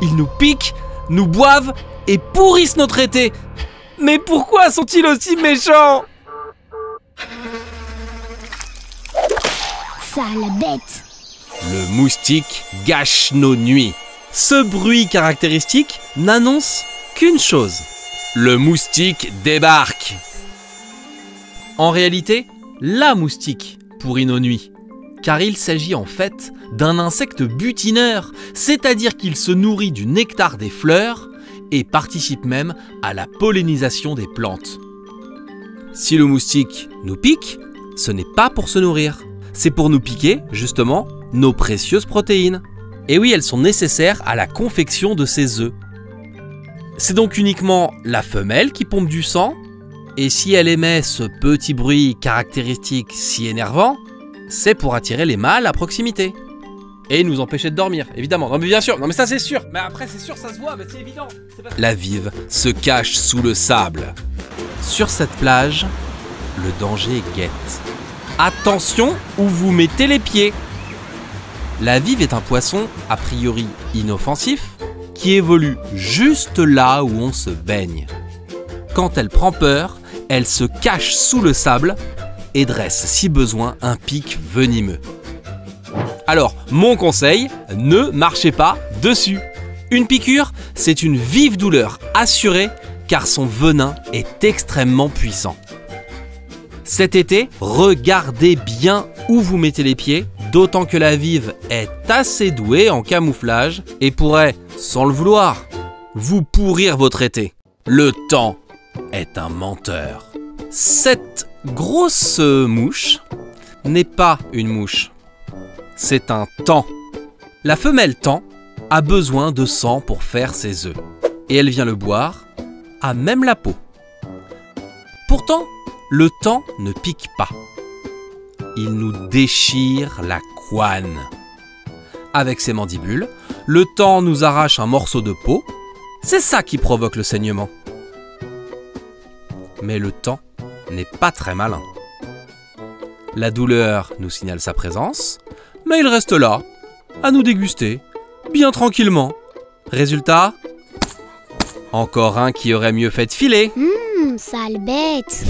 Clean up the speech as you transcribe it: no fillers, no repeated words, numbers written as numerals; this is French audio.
Ils nous piquent, nous boivent et pourrissent notre été. Mais pourquoi sont-ils aussi méchants? Sale bête. Le moustique gâche nos nuits. Ce bruit caractéristique n'annonce qu'une chose. Le moustique débarque. En réalité, la moustique pourrit nos nuits. Car il s'agit en fait d'un insecte butineur, c'est-à-dire qu'il se nourrit du nectar des fleurs et participe même à la pollinisation des plantes. Si le moustique nous pique, ce n'est pas pour se nourrir. C'est pour nous piquer, justement, nos précieuses protéines. Et oui, elles sont nécessaires à la confection de ses œufs. C'est donc uniquement la femelle qui pompe du sang, et si elle émet ce petit bruit caractéristique si énervant, c'est pour attirer les mâles à proximité. Et nous empêcher de dormir, évidemment. Non mais bien sûr, non mais ça c'est sûr. Mais après c'est sûr, ça se voit, mais c'est évident. La vive se cache sous le sable. Sur cette plage, le danger guette. Attention où vous mettez les pieds. La vive est un poisson a priori inoffensif qui évolue juste là où on se baigne. Quand elle prend peur, elle se cache sous le sable et dresse si besoin un pic venimeux. Alors, mon conseil, ne marchez pas dessus. Une piqûre, c'est une vive douleur assurée car son venin est extrêmement puissant. Cet été, regardez bien où vous mettez les pieds, d'autant que la vive est assez douée en camouflage et pourrait, sans le vouloir, vous pourrir votre été. Le temps est un menteur. Cette grosse mouche n'est pas une mouche, c'est un taon. La femelle taon a besoin de sang pour faire ses œufs et elle vient le boire à même la peau. Pourtant, le taon ne pique pas. Il nous déchire la couenne. Avec ses mandibules, le taon nous arrache un morceau de peau. C'est ça qui provoque le saignement. Mais le taon n'est pas très malin. La douleur nous signale sa présence, mais il reste là, à nous déguster, bien tranquillement. Résultat, encore un qui aurait mieux fait de filer. Sale bête.